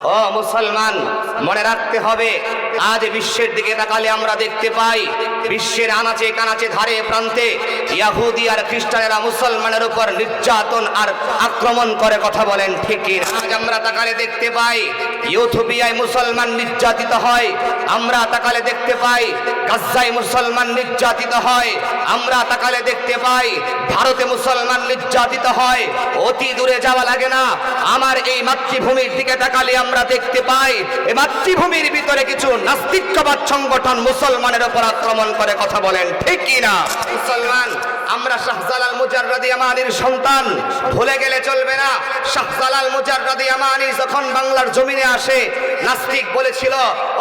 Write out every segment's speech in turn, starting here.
ও মুসলমান, মনে রাখতে হবে, আজ বিশ্বের দিকে তাকালে আমরা দেখতে পাই বিশ্বের আনাচে কানাচে ধারে প্রান্তে ইহুদি আর খ্রিস্টানেরা মুসলমানের উপর নির্যাতন আর আক্রমণ করে। কথা বলেন ঠিক কি? আজ আমরা তাকালে দেখতে পাই ইথিওপিয়ায় মুসলমান নির্যাতিত হয়, আমরা তাকালে দেখতে পাই গাজায় মুসলমান নির্যাতিত হয়, আমরা তাকালে দেখতে পাই ভারতে মুসলমান নির্যাতিত হয়। অতি দূরে যাওয়া লাগে না, আমার এই মাতৃভূমির দিকে তাকালে আমরা দেখতে পাই এই মাতৃভূমির ভিতরে কিছু নাস্তিকবাদ সংগঠন মুসলমানের উপর আক্রমণ করে। কথা বলেন ঠিক কি না? মুসলমান আমরা শাহজালাল মুজাররদি আমানির সন্তান, ভুলে গেলে চলবে না। শাহজালাল মুজাররদি আমানি যখন বাংলার জমিনে আসে, নাস্তিক বলেছিল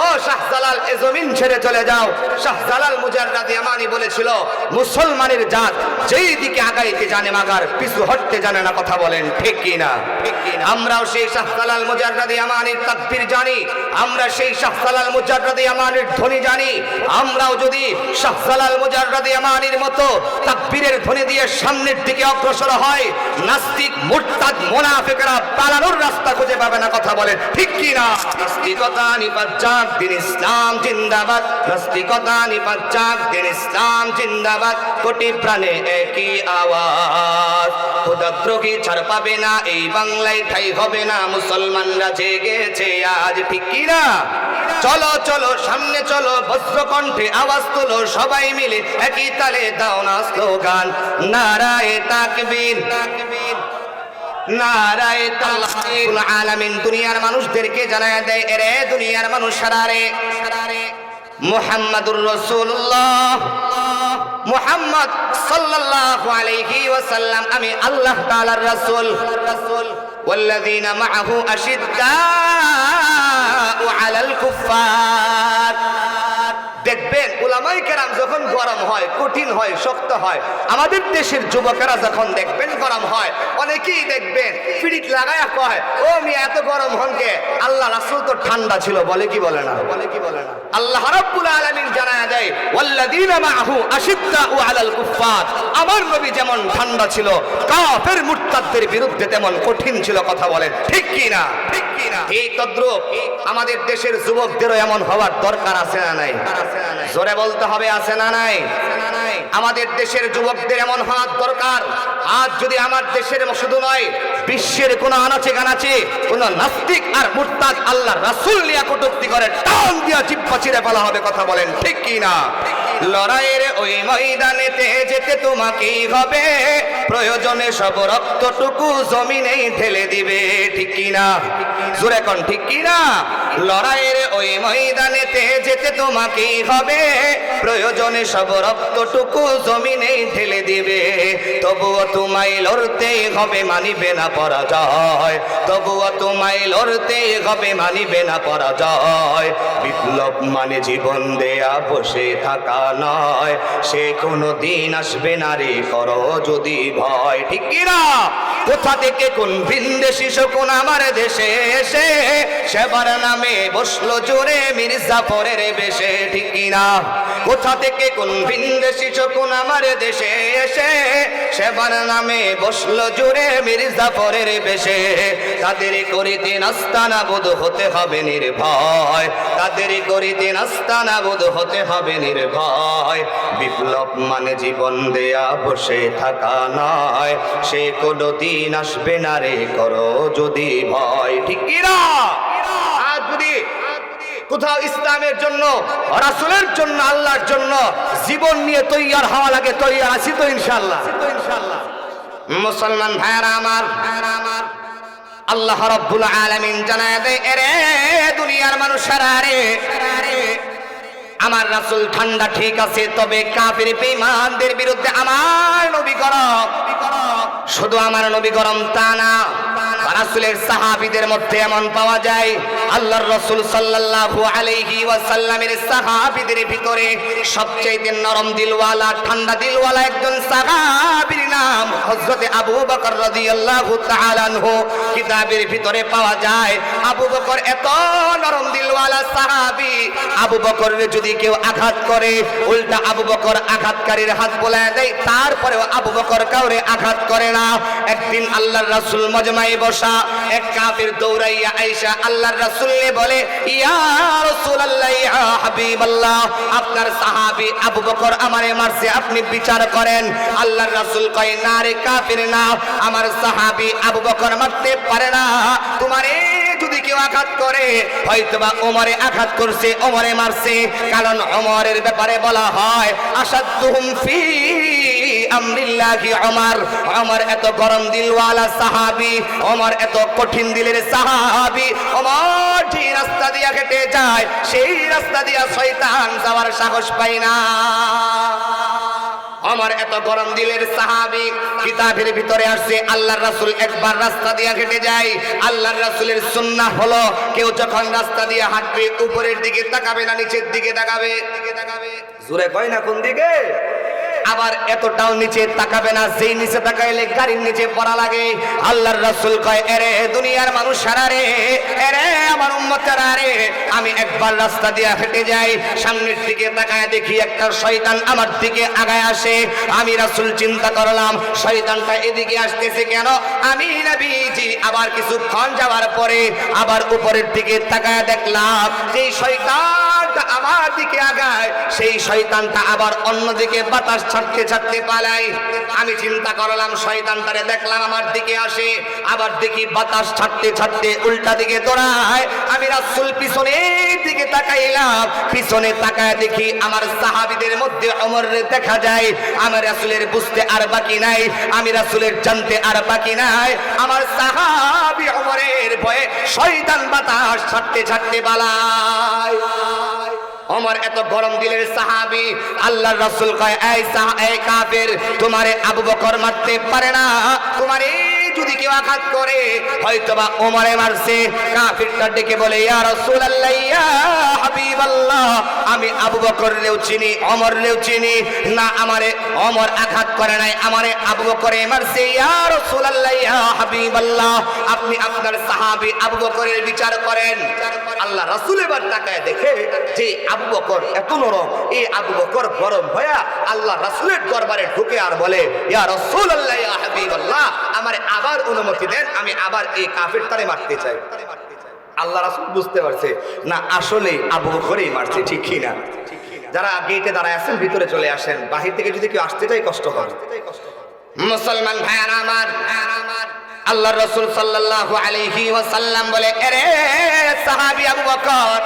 ও শাহজালাল এ জমিন ছেড়ে চলে যাও। শাহজালাল মুজাররদি আমানি বলেছিল মুসলমানের জাত যেই দিকে আগাইতে জানে মাগার পিছু হটতে জানে না। কথা বলেন ঠিক কি না? আমরাও সেই শাহজালাল মুজাররদি আমানির তাকবীর জানি, আমরা সেই শাহজালাল মুজাররদি আমানির ধ্বনি জানি। আমরাও যদি শাহজালাল মুজাররদি আমানির মতো তাকবীরের ধ্বনি দিয়ে সামনের দিকে অগ্রসর হয়, নাস্তিক মুরতাদ মুনাফিকরা পালানোর রাস্তা খুঁজে পাবে না। কথা বলেন ঠিক কি না? নাস্তিকতা নিপাত যাক, দিন ইসলাম জিন্দাবাদ। নাস্তিকতা নিপাত যাক, দিন ইসলাম জিন্দাবাদ। কোটি প্রাণে একই আওয়াজ, খোদাদ্রোহী ছাড় পাবে না এই বাংলায়, ঠাই হবে না মুসলমানরা জেগেছে আজ। ঠিক কি না? চলো চলো সামনে চলো, বজ্রকণ্ঠে আওয়াজ তুলো, সবাই মিলে একই তালে দাও না স্লোগান, নারায়ে তাকবীর নারায়ে তাকবীর। আলামিন দুনিয়ার মানুষদেরকে জানায় দেয়, এরে দুনিয়ার মানুষেরা রে, মুহাম্মাদুর রাসূলুল্লাহ মুহাম্মদ সাল্লাল্লাহু আলাইহি ওয়াসাল্লাম আমি আল্লাহ তাআলার রাসূল। ওয়াল্লাযীনা মাআহু আশিদ্দাউ আলাল কুফফার। দেখবেন উলামায়ে কেরাম যখন গরম হয়, কঠিন হয়, শক্ত হয়, আমাদের দেশের যুবকেরা যখন দেখবেন গরম হয়, অনেকেই দেখবেন পিড়িত লাগায়া কয় ও মিয়া এত গরম হনকে, আল্লাহ রাসূল তো ঠান্ডা ছিল। বলে কি বলে না? বলে কি বলে না? আল্লাহ রাব্বুল আলামিন জানায়া দেয় ওয়াল্লাযীনা মাআহু আশিদ্দাউ আলাল কুফফার, আমার নবী যেমন ঠান্ডা ছিল, কাফের মুরতাদদের বিরুদ্ধে তেমন কঠিন ছিল। কথা বলেন ঠিক কি না? ঠিক কি না? এই তদ্রূপ আমাদের দেশের যুবকদেরও এমন হওয়ার দরকার আছে না নাই? জোরে বলতে হবে, আছে না নাই? আমাদের দেশের যুবকদের এমন হওয়ার দরকার। আজ যদি আমার দেশের শুধু নয়, বিশ্বের কোন আনাচে কানাচে কোন নাস্তিক আর মুরতাদ আল্লাহর রাসূল নিয়ে কটূক্তি করে, টান দিয়া জিহ্বা ছিঁড়ে ফেলা হবে। কথা বলেন ঠিক কি না? লড়াইয়ের ওই ময়দানেতে যেতে তোমাকেই হবে, প্রয়োজনে সব রক্তটুকু জমিনেই ঢেলে দিবে। ঠিক কি না? জোরে কোন ঠিক কি না? লড়াইয়ের ওই ময়দানেতে যেতে তোমাকেই হবে, প্রয়োজনে সব রক্তটুকু জমিনেই ঢেলে দিবে। তবুও তোমায় লড়তেই হবে, মানিবে না পরাজয়। তবুও তোমায় লড়তেই হবে, মানিবে না পরাজয়। বিপ্লব মানে জীবন দেয়া বসে থাকা নয়, সে কোনো দিন আসবে না রে, করো যদি ভয়। ঠিক কি না? কোথা থেকে কোন ভিনদেশি শকুন আমার দেশে এসে সেবার নামে বসলো জোরে মির্জাফরের বেশে। ঠিক কি না? কোথা থেকে কোন ভিনদেশি শকুন আমার দেশে এসে সেবার নামে বসলো জোরে মির্জাফরের বেশে। তাদের করিতে নাস্তানাবুদ হতে হবে নির্ভয়, তাদের করিতে নাস্তানাবুদ হতে হবে নির্ভয়। বিপ্লব মানে জীবন দেয়া বসে থাকা নয়, সে কোনো দিন আসবে না রে, করো যদি ভয়। ঠিক কি না? আজ যদি কোথাও ইসলামের জন্য, রাসূলের জন্য, আল্লাহর জন্য জীবন নিয়ে তৈয়ার হওয়া লাগে, তৈয়ার আছি তো ইনশাআল্লাহ। মুসলমান ভাইরা আমার, আল্লাহ রাব্বুল আলামিন জানায় দেয়, এরে দুনিয়ার মানুষেরা রে, আমার রাসূল ঠান্ডা ঠিক আছে, তবে কাফির বেঈমানদের বিরুদ্ধে আমার নবী গরম। শুধু আমার নবী গরম তা না, রাসূলের সাহাবীদের মধ্যে এমন পাওয়া যায়, আল্লাহর রাসূল সাল্লাল্লাহু আলাইহি ওয়াসাল্লামের সাহাবীদের ভিতরে সবচেয়ে নরম দিলওয়ালা, ঠান্ডা দিলওয়ালা একজন সাহাবীর নাম হযরত আবু বকর রাদিয়াল্লাহু তাআলা আনহু। কিতাবের ভিতরে পাওয়া যায় আবু বকর এত নরম দিলওয়ালা সাহাবী, আবু বকরের যদি কেউ আঘাত করে, উল্টা আবু বকর আঘাতকারীর হাত বোলায় দেয়, তারপরেও আবু বকর কাউরে আঘাত করে না। একদিন আল্লাহর রাসূল মজমায়ে বসে বসা। এক কাফির দৌড়াইয়া আয়েশা আল্লাহর রাসূলকে বলে, ইয়া রাসূলুল্লাহ, ইয়া হাবিবাল্লাহ, আপনার সাহাবী আবু বকর আমারে মারছে, আপনি বিচার করেন। আল্লাহর রাসূল কয়, না রে কাফির না, আমার সাহাবী আবু বকর মারতে পারে না। তোমারে যদি কেউ আঘাত করে, হয়তোবা ওমরে আঘাত করছে, ওমরে মারছে। কারণ ওমরের ব্যাপারে বলা হয়, আসাদুহুম ফি আমরিল্লাহি ওমর। ওমর এত গরম দিলওয়ালা সাহাবী, ওমর এত কঠিন দিলের সাহাবী। ওমর যে রাস্তা দিয়ে হেঁটে যায়, সেই রাস্তা দিয়ে শয়তান যাওয়ার সাহস পায় না। ওমর এত গরম দিলের সাহাবী। কিতাবের ভিতরে আসছে, আল্লাহর রাসূল একবার রাস্তা দিয়ে হেঁটে যায়। আল্লাহর রাসূলের সুন্নাহ হলো, কেউ যখন রাস্তা দিয়ে হাঁটবে উপরের দিকে তাকাবে না, নিচের দিকে তাকাবে। জোরে কয় না কোন দিকে? আবার এতটাও নিচে তাকাবে না, যেই নিচে তাকাইলে গাড়ির নিচে পড়া লাগে। আল্লাহর রাসূল কয়, এরে দুনিয়ার মানুষেরা রে, এরে আমার উম্মতেরা রে, আমি একবার রাস্তা দিয়ে হেঁটে যাই, সামনের দিকে তাকায় দেখি একটা শয়তান আমার দিকে আগায় আসে। আমি রাসূল চিন্তা করলাম, শয়তানটা এদিকে আসতেছে কেন? আমি নবীজি আবার কিছুক্ষণ যাওয়ার পরে আবার উপরের দিকে তাকায় দেখলাম, যেই শয়তানটা আমার দিকে আগায়, সেই শয়তানটা আবার অন্যদিকে বাতাস ছাড়তে ছাড়তে পালায়। আমি চিন্তা করলাম, শয়তানটারে দেখলাম আমার দিকে আসে, আবার দেখি বাতাস ছাড়তে ছাড়তে উল্টা দিকে দৌড়ায়। আমি রাসূল পিছনের দিকে তাকাইলাম, পিছনে তাকায় দেখি আমার সাহাবীদের মধ্যে ওমরের দেখা যায়। আমার রাসূলের বুঝতে আর বাকি নাই, আমি রাসূলের জানতে আর বাকি নাই, আমার সাহাবী ওমরের ভয়ে শয়তান বাতাস ছাড়তে ছাড়তে পালায়। ওমর এত গরম দিলের সাহাবী। আল্লাহর রাসূল কয়, এই কাফের, তোমারে আবু বকর মারতে পারে না, তোমারে যদি কেউ আঘাত করে, হয়তোবা ওমরে মারছে। কাফিরটা ডেকে বলে, ইয়া রাসূলুল্লাহ, ইয়া হাবিবাল্লাহ, আমি আবু বকরেও চিনি, ওমরেও চিনি না, আমারে ওমর আঘাত করে নাই, আমারে আবু বকরে মারছে। ইয়া রাসূলুল্লাহ, ইয়া হাবিবাল্লাহ, আপনি আপনার সাহাবী আবু বকরের বিচার করেন। আল্লাহ রাসূল এবার তাকায় দেখে যে আবু বকর এত নরম, এই আবু বকর গরম হয়ে আল্লাহ রাসূলের দরবারে ঢুকে আর বলে, ইয়া রাসূলুল্লাহ, ইয়া হাবিবাল্লাহ, আমারে আবার অনুমতি দেন, আমি আবার এই কাফিরটারে মারতে চাই। আল্লাহ রাসূল বুঝতে পারছে না, আসলে আবু বকরই মারছে, ঠিক কি না? যারা গেটে দাঁড়ায় আছেন ভিতরে চলে আসেন, বাহির থেকে যদি কেউ আসতে চায় কষ্ট হয়। মুসলমান ভাইয়ারা আমার, আল্লাহর রাসূল সাল্লাল্লাহু আলাইহি ওয়াসাল্লাম বলে, আরে সাহাবী আবু বকর,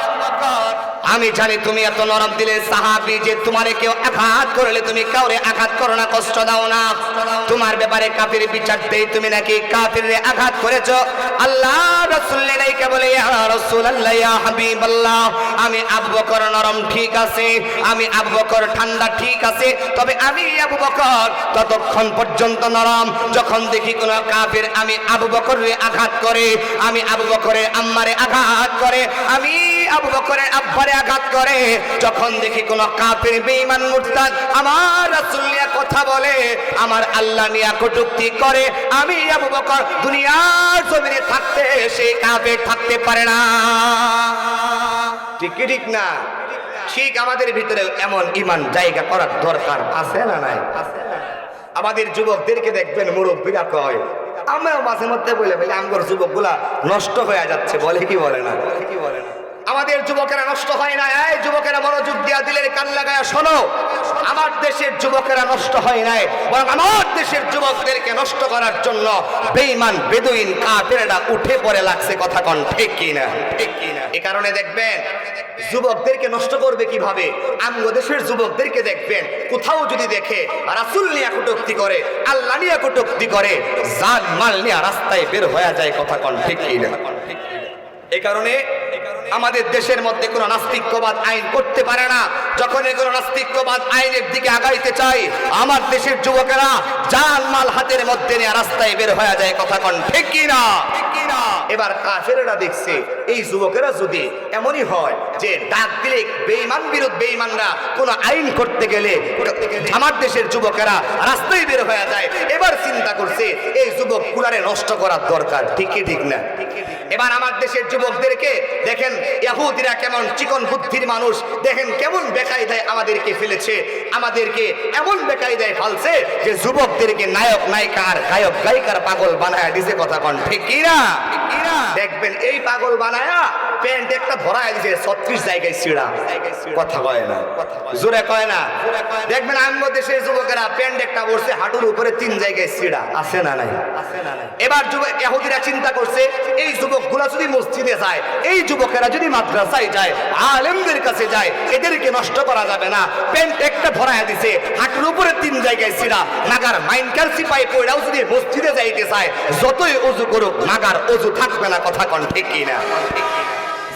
আমি জানি তুমি এত নরম দিলের সাহাবী যে তোমারে কেউ আঘাত করলে তুমি কাউরে আঘাত করো না, কষ্ট দাও না। তোমার ব্যাপারে কাফির বিচার দেই, তুমি নাকি কাফিরে আঘাত করেছো। আল্লাহ রাসূল লাইকা বলে, ইয়া রাসূলুল্লাহ, ইয়া হাবিবাল্লাহ, আমি আবু বকর নরম ঠিক আছে, আমি আবু বকর ঠান্ডা ঠিক আছে, তবে আমি আবু বকর ততক্ষণ পর্যন্ত নরম যখন দেখি কোন কাফির আমি আবু বকরে আঘাত করে, আমি আবু বকরের আম্মারে আঘাত করে, আমি আবু বকরের আব্বারে আঘাত করে, যখন দেখি কোন কাফির বেঈমান মুরতাদ আমার রাসূল নিয়ে কথা বলে, আমার আল্লাহ নিয়ে কটূক্তি করে, আমি আবু বকর দুনিয়ার জমিনে থাকতে সেই কাফির থাকতে পারে না। ঠিক কি ঠিক না? ঠিক আমাদের ভিতরে এমন ঈমান জায়গা করার দরকার আছে না নাই? আমাদের যুবকদেরকে দেখবেন মুরব্বীরা কয়, আমরাও মাঝে মধ্যে বলে ফেলি আমগর যুবকগুলা নষ্ট হয়ে যাচ্ছে, বলে কি বলে না? আমাদের যুবকেরা নষ্ট হয় না। এই যুবকেরা মনোযোগ দিয়া দিলের কান লাগায়া শোনো, আমার দেশের যুবকেরা নষ্ট হয় নাই, বরং আমার দেশের যুবকদেরকে নষ্ট করার জন্য বেঈমান বেদুইন কাফেররা উঠে পড়ে লাগছে। কথা কোন ঠিক কি না? ঠিক কি না? এই কারণে দেখবেন যুবকদেরকে নষ্ট করবে কিভাবে, আমগো দেশের যুবকদেরকে দেখবেন কোথাও যদি দেখে রাসূল নিয়ে কটূক্তি করে, আল্লাহ নিয়ে কটূক্তি করে, জান মাল নিয়ে রাস্তায় বের হয়ে যায়। কথা কোন ঠিক কি না? এই কারণে আমাদের দেশের মধ্যে কোনো নাস্তিক্যবাদ আইন করতে পারে না। যখন এগুলো নাস্তিক্যবাদ আইনের দিকে আগাইতে চাই, আমার দেশের যুবকেরা জান মাল হাতের মধ্যে নিয়ে রাস্তায় বের হয়ে যায়। কথা কোন ঠিক কি না? এবার কাফেরেরা দেখছে এই যুবকেরা যদি এমনই হয় যে ডাক দিলে বেঈমান বিরোধ বেঈমানরা কোন আইন করতে গেলে আমার দেশের যুবকেরা রাস্তায় বের হয়ে যায়, এবার চিন্তা করছে এই যুবক কুলারে নষ্ট করার দরকার। ঠিক কি ঠিক না? এবার আমার দেশের যুবকদেরকে দেখেন ইহুদিরা কেমন চিকন বুদ্ধির মানুষ, দেখেন কেমন বেকায়দায় আমাদেরকে ফেলেছে, আমাদেরকে এমন বেকায়দায় ফেলছে যে যুবকদেরকে নায়ক নায়িকা আর গায়ক গায়িকার পাগল বানায় দিছে। কথা কন ঠিক কি না? দেখবেন এই পাগল বানায়া প্যান্ট একটা ধরায় দিছে 36 জায়গায় ছিড়া। কথা কয় না, জোরে কয় না। দেখবেন আমার দেশের যুবকেরা প্যান্ট একটা পরছে হাঁটুর উপরে 3 জায়গায় ছিড়া। আছে না নাই? এবার যুবক ইহুদিরা চিন্তা করছে এই যুবকগুলা যদি মসজিদে যায়, এই যুবকেরা যদি মাদ্রাসায় যায়, আলেমদের কাছে যায়, এদেরকে নষ্ট করা যাবে না। প্যান্ট একটা ধরায় দিছে হাঁটুর উপরে 3 জায়গায় ছিড়া। নাগার মাইনকার সিপাই পয়রাও যদি মসজিদে যাইতে চায়, যতই ওযু করুক নাগার ওযু থাকবে না। কথা কন ঠিক কি না?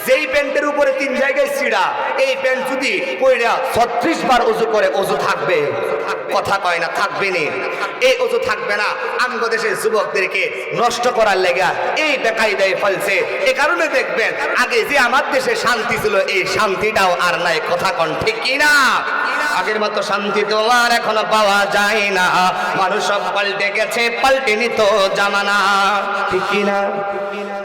যেই প্যান্টের উপরে 3 জায়গায় ছিড়া, এই প্যান্ট যদি পয়রা 36 বার ওযু করে ওযু থাকবে? কথা কয় না, থাকবে না। এই ওযু থাকবে না। আমগো দেশের যুবকদেরকে নষ্ট করার লেগা এই বেকায়দায় ফেলছে। এই কারণে দেখবেন আগে যে আমার দেশে শান্তি ছিল, এই শান্তিটাও আর নাই। কথা কন ঠিক কি না? আগের মতো শান্তি তো আর এখনো পাওয়া যায় না। মানুষ সব পাল্টে গেছে, পাল্টেনি তো জামানা। ঠিক কি না?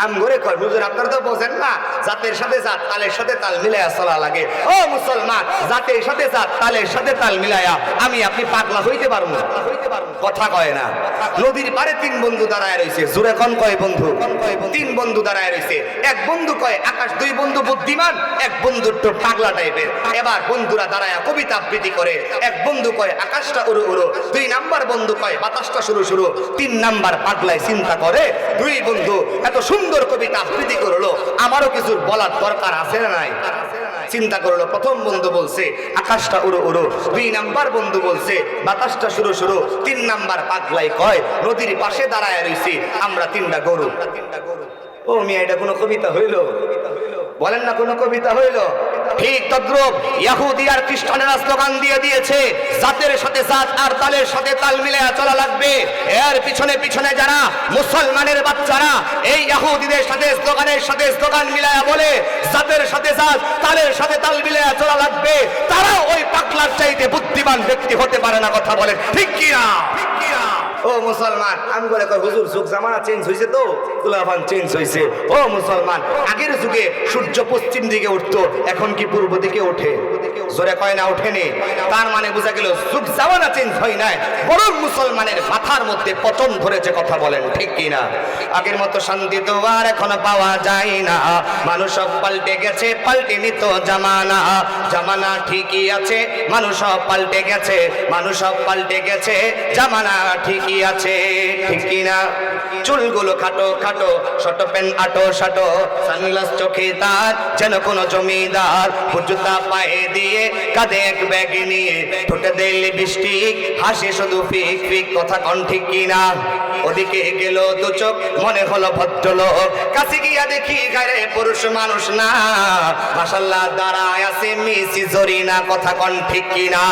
আমগরে কয় হুজুর আপনারা তো বোঝেন না, জাতের সাথে জাত তালের সাথে তাল মিলায়া চলা লাগে। ও মুসলমান, জাতের সাথে জাত তালের সাথে তাল মিলায়া আমি আপনি পাগলা হইতে পারবো না। কথা কয় না। নদীর পারে 3 বন্ধু দাঁড়ায় রইছে। জোরে কোন কয় বন্ধু? 3 বন্ধু দাঁড়ায় রইছে। এক বন্ধু কয় আকাশ, 2 বন্ধু বুদ্ধিমান, এক বন্ধু একটু পাগলা টাইপের। এবার বন্ধুরা দাঁড়ায়া কবিতা আবৃত্তি করে। এক বন্ধু কয় আকাশটা উড়ো উড়ো, 2 নাম্বার বন্ধু কয় বাতাসটা শুরু শুরু, 3 নাম্বার পাগলায় চিন্তা করে 2 বন্ধু এত সুন্দর কবিতা আবৃত্তি করলো, আমারও কিছু বলার দরকার আছে না নাই? চিন্তা করলো। প্রথম বন্ধু বলছে আকাশটা উড়ো উড়ো, 2 নাম্বার বন্ধু বলছে বাতাসটা শুরু শুরু, 3 নাম্বার পাগলাই কয় নদীর পাশে দাঁড়ায় রইছি আমরা 3টা গরু। ও মিয়া, এটা কোনো কবিতা হইল? বলেন না কোনো কবিতা হইল? ঠিক তদ্রুপ ইহুদি আর খ্রিস্টানেরা স্লোগান দিয়ে দিয়েছে জাতের সাথে জাত আর তালের সাথে তাল মিলায়া চলা লাগবে। এর পিছনে পিছনে যারা মুসলমানের বাচ্চারা এই ইহুদিদের সাথে স্লোগানের সাথে স্লোগান মিলায়া বলে জাতের সাথে জাত তালের সাথে তাল মিলায়া চলা লাগবে, তারা ওই পাগলার চাইতে বুদ্ধিমান ব্যক্তি হতে পারে না। কথা বলেন ঠিক কি না? ও মুসলমান, আমি বলে কই হুজুর যুগ জামানা চেঞ্জ হইছে, তো কুলাফান চেঞ্জ হইছে। ও মুসলমান, আগের যুগে সূর্য পশ্চিম দিকে উঠতো, এখন কি পূর্ব দিকে ওঠে? জোরে কয় না ওঠেনি। তার মানে বোঝা গেল যুগ জামানা চেঞ্জ হয় নাই, বরং মুসলমানের মাথার মধ্যে পতন ধরেছে। কথা বলেন ঠিক কি না? আগের মতো শান্তি তো আর এখনো পাওয়া যায় না। মানুষ সব পাল্টে গেছে, পাল্টেনি তো জামানা। জামানা ঠিকই আছে, মানুষ সব পাল্টে গেছে, মানুষ সব পাল্টে গেছে, জামানা ঠিক আছে। ঠিক কিনা? চুলগুলো খাটো খাটো, শর্ট প্যান্ট আটো শাটো, সানগ্লাস চোখে তার যেন কোনো জমিদার, জুতা পায়ে দিয়ে কাঁধে এক ব্যাগ নিয়ে, ঠোঁটে দেয় লিপস্টিক, হাসে শুধু ফিক ফিক। কথা কন ঠিক কিনা? ওদিকে গেল 2 চোখ, মনে হলো ভদ্রলোক, কাছে গিয়া দেখি গায়ে পুরুষ মানুষ না, মাশাআল্লাহ দাঁড়ায় আছে মিসি জরিনা। কথা কন ঠিক কিনা?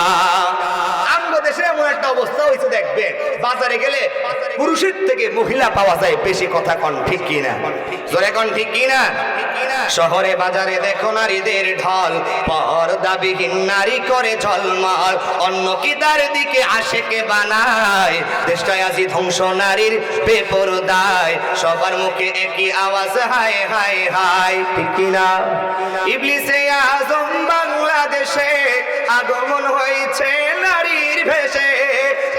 দেশে এমন একটা অবস্থা হয়েছে, দেখবেন বাজারে গেলে পুরুষের থেকে মহিলা পাওয়া যায় বেশি। কথা কন ঠিক কিনা? জোরে কন ঠিক কিনা? শহরে বাজারে দেখো নারীদের ঢল, পর্দাবিহীন নারী করে ঝলমল, অন্য কি তার দিকে আশেকে বানায়, দেশটায় আজি ধ্বংস নারীর বেপরদায়, সবার মুখে একই আওয়াজ হায় হায় হায়। ঠিক কিনা? ইবলিসে আজম বাংলাদেশে আগমন হয়েছে নারীর ভেসে,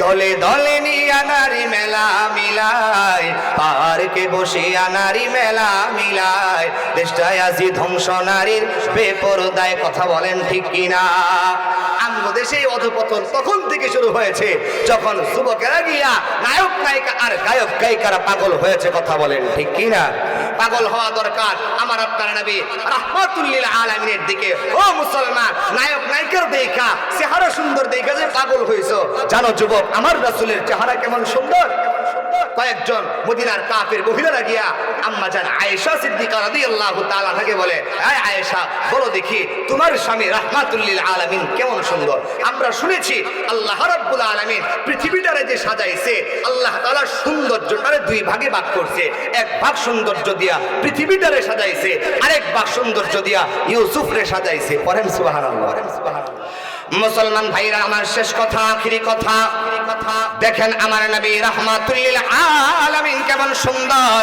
দলে দলে নিয়া নারী মেলা মিলায়, পার্কে বসিয়া নারী মেলা মিলায়, দেশটায় আজি ধ্বংস নারীর বেপরদায়। কথা বলেন ঠিক কিনা? আমগো দেশে অধপতন তখন থেকে শুরু হয়েছে যখন যুবকেরা গিয়া নায়ক নায়িকা আর গায়ক গায়িকারা পাগল হয়েছে। কথা বলেন ঠিক কিনা? পাগল হওয়া দরকার আমার আপনার নবী রাহমাতুল লিল আলামিনের দিকে। ও মুসলমান, নায়ক নায়িকার দেখা চেহারা সুন্দর দেখা যে পাগল হইছো। জানো যুবক, আমার রাসূলের চেহারা কেমন সুন্দর। কয়েকজন মদিনার কাফের মহিলারা গিয়া আম্মা জান আয়েশা সিদ্দিকা রাদিয়াল্লাহু তাআলা থেকে বলে, এই আয়েশা বলো দেখি তোমার স্বামী রাহমাতুল লিল আলামিন কেমন সুন্দর। আমরা শুনেছি আল্লাহ রাব্বুল আলামিন পৃথিবীটারে যে সাজাইছে, আল্লাহ তাআলা সৌন্দর্যটারে দুই ভাগে ভাগ করছে। এক ভাগ সৌন্দর্য দিয়া পৃথিবীটারে সাজাইছে, আরেক ভাগ সৌন্দর্য দিয়া ইউসুফরে সাজাইছে। পড়েন সুবহানাল্লাহ। মুসলমান ভাইরা আমার, শেষ কথা, আখিরি কথা, দেখেন আমার নবী রাহমাতুল লিল আলামিন কেমন সুন্দর।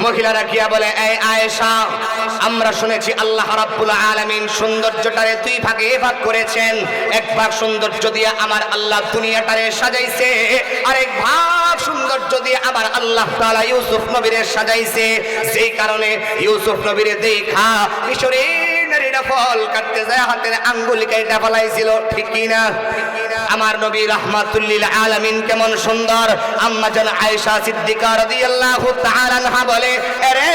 মহিলারা গিয়া বলে, এই আয়েশা আমরা শুনেছি আল্লাহ রাব্বুল আলামিন সৌন্দর্যটারে দুই ভাগে ভাগ করেছেন। এক ভাগ সৌন্দর্য দিয়ে আমার আল্লাহ দুনিয়াটারে সাজাইছে, আরেক ভাগ সৌন্দর্য দিয়ে আমার আল্লাহ তাআলা ইউসুফ নবীরে সাজাইছে। যেই কারণে ইউসুফ নবীরে দেখা মিশরের নারীরা ফল কাটতে যায় হাতের আঙ্গুল কেটে ফেলাইছিল, ঠিক কি না? আমার নবী রাহমাতুল লিল আলামিন কেমন সুন্দর। আম্মা জান আয়েশা সিদ্দিকা রাদিয়াল্লাহু তাআলা আনহা বলে, আরে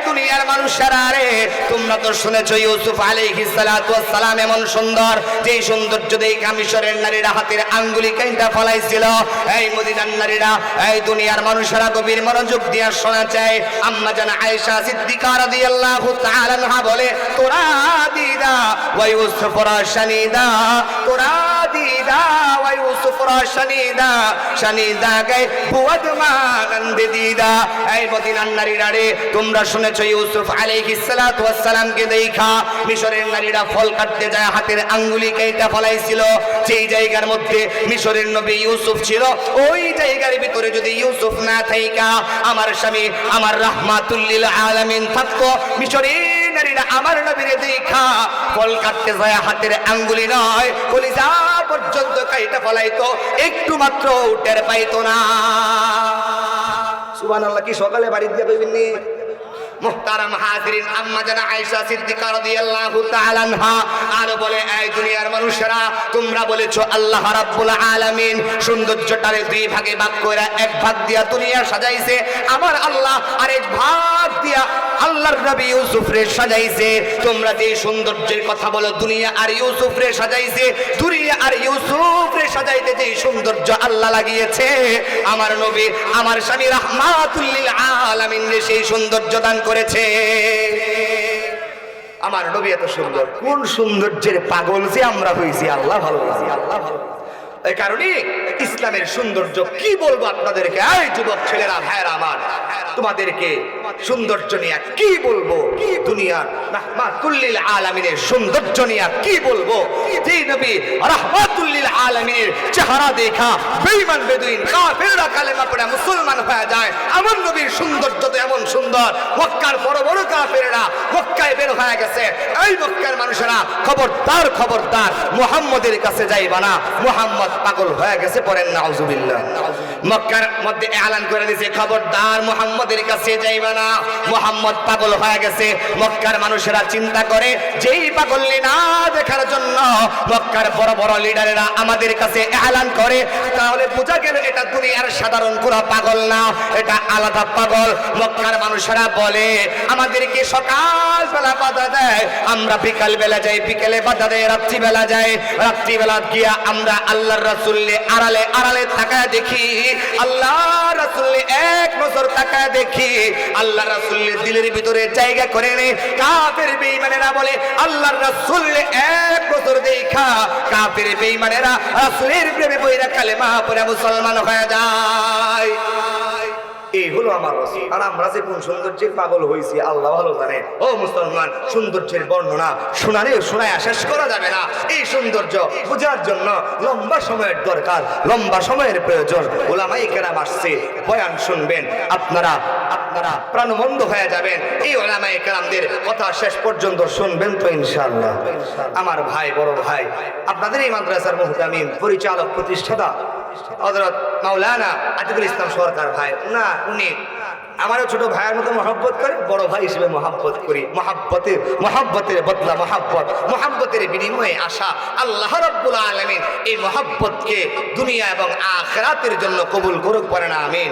দুনিয়ার মানুষেরা রে, তোমরা তো শুনেছো ইউসুফ আলাইহিস সালাতু ওয়াস সালাম এমন সুন্দর, যেই সৌন্দর্য দেখে মিশরের নারীরা হাতের আঙ্গুলি কেটে ফেলাইছিল। এই মদিনার নারীরা, এই দুনিয়ার মানুষেরা গভীর মনোযোগ দিয়ে শোনা চায়। আম্মা জান আয়েশা সিদ্দিকা রাদিয়াল্লাহু তাআলা আনহা বলে, তোরা দিদা ওয়া ইউসুফ রাশানিদা, তোরা দিদা ওয়া ইউসুফ রাশানিদা, শানিদা গায় বুয়াদ মানন্দ দিদা। এই মদিনার নারীরা রে, তোমরা শুনেছো ইউসুফ আলাইহিস সালাতু ওয়াস সালামকে দেখা মিশরের নারীরা ফল কাটতে যায় হাতের আঙ্গুলি কেটে ফলাইছিল। যেই জায়গার মধ্যে মিশরের নবী ইউসুফ ছিল, ওই জায়গার ভিতরে যদি ইউসুফ না থাইকা আমার স্বামী আমার রাহমাতুল লিল আলামিন থাকতো, মিশরের নারীরা আমার নবীরে দেখা ফল কাটতে যায় হাতের আঙ্গুলি নয় কলিজা পর্যন্ত কাইটা ফলাইতো, একটু মাত্র টের পাইতো না। সুবহানাল্লাহ। কি সকালে বাড়ি দিয়ে কইবেন নি? মুহতারাম হাজিরিন, আম্মা জান আয়েশা সিদ্দিকা রাদিয়াল্লাহু তাআলা আনহা আর বলে, এই দুনিয়ার মানুষেরা তোমরা বলেছো আল্লাহ রাব্বুল আলামিন সৌন্দর্যটারে দুই ভাগে ভাগ করে এক ভাগ দিয়া দুনিয়া সাজাইছে, আমার আল্লাহ আরেক ভাগ দিয়া আল্লাহর নবী ইউসুফ রে সাজাইছে। তোমরা যে সৌন্দর্যের কথা বলো দুনিয়া আর ইউসুফ রে সাজাইছে, দুনিয়া আর ইউসুফ রে সাজাইতে যে সৌন্দর্য আল্লাহ লাগিয়েছে, আমার নবী আমার স্বামী রাহমাতুল লিল আলামিন রে সেই সৌন্দর্য দান করেছে। আমার নবী এত সুন্দর, কোন সৌন্দর্যের পাগল যে আমরা হইছি, আল্লাহ ভালো, আল্লাহ ভালো। এই কারণে ইসলামের সৌন্দর্য কি বলবো আপনাদেরকে, এই যুবক ছেলেরা ভাইরা আমার, তোমাদেরকে সৌন্দর্য নিয়ে কি বলবো, দুনিয়ার রাহমাতুল লিল আলামিনের সৌন্দর্য নিয়ে কি বলবো। যে নবী রাহমাতুল লিল আলামিনের চেহারা দেখা বেঈমান বেদুইন কাফেররা কালেমা পড়ে মুসলমান হয়ে যায়, আমার নবীর সৌন্দর্য তো এমন সুন্দর, মক্কার বড় বড় কাফেররা মক্কায় বের হয়ে গেছে। এই মক্কার মানুষেরা খবরদার, খবরদার মুহাম্মদের কাছে যাইবা না, মুহাম্মদ পাগল হয়ে গেছে। পড়েন নাউজুবিল্লাহ। মক্কার মধ্যে এলান করে দিয়েছে, খবরদার মুহাম্মদের কাছে যাইবা না, মুহাম্মদ পাগল হয়ে গেছে। মক্কার মানুষেরা চিন্তা করে যেই পাগল না দেখার জন্য মক্কার বড় বড় লিডারেরা আমাদের কাছে এলান করে, তাহলে বোঝা গেল এটা দুনিয়ার সাধারণ কোন পাগল না, এটা আলাদা পাগল। মক্কার মানুষেরা বলে আমাদেরকে সকাল বেলা বাধা দেয়, আমরা বিকাল বেলা যাই, বিকেলে বাধা দেয়, রাত্রি বেলা যাই, রাত্রি বেলা গিয়া আমরা আল্লাহর রাসূলকে আড়ালে আড়ালে তাকায় দেখি, আল্লাহ রাসূলকে এক নজর তাকায় দেখি, আল্লাহ রাসূলের দিলের ভিতরে জায়গা করে নে। কাফের বেঈমানেরা বলে আল্লাহর রাসূলকে এক নজর দেখা কাফের বেঈমানেরা রাসূলের প্রেমে পড়ে কালেমা পড়ে মুসলমান হয়ে যায়। এই হলো আমার রাসূল। আর আমরা যে কোন সৌন্দর্যের পাগল হইছি আল্লাহ ভালো জানে। ও মুসলমান, সৌন্দর্যের বর্ণনা শোনালে শোনায় শেষ করা যাবে না। এই সৌন্দর্য বোঝার জন্য লম্বা সময়ের দরকার, লম্বা সময়ের প্রয়োজন। উলামায়ে কেরাম আসছে, বয়ান শুনবেন, আপনারা প্রাণবন্ধ হয়ে যাবেন। এই উলামায়ে কেরামদের কথা শেষ পর্যন্ত শুনবেন তো ইনশাআল্লাহ। আমার ভাই, বড় ভাই, আপনাদের এই মাদ্রাসার মুহতামিম, পরিচালক, প্রতিষ্ঠাতা হযরত মাওলানা আতিকুল ইসলাম সরকার ভাই, না উনি আমারও ছোট ভাইয়ের মতো মহব্বত করে, বড় ভাই হিসেবে মহব্বত করি। মহব্বতের বদলা মহব্বত, মহব্বতের বিনিময়ে আসা। আল্লাহ রাব্বুল আলামিন এই মহব্বতকে দুনিয়া এবং আখিরাতের জন্য কবুল করুক, পড়েন আমিন।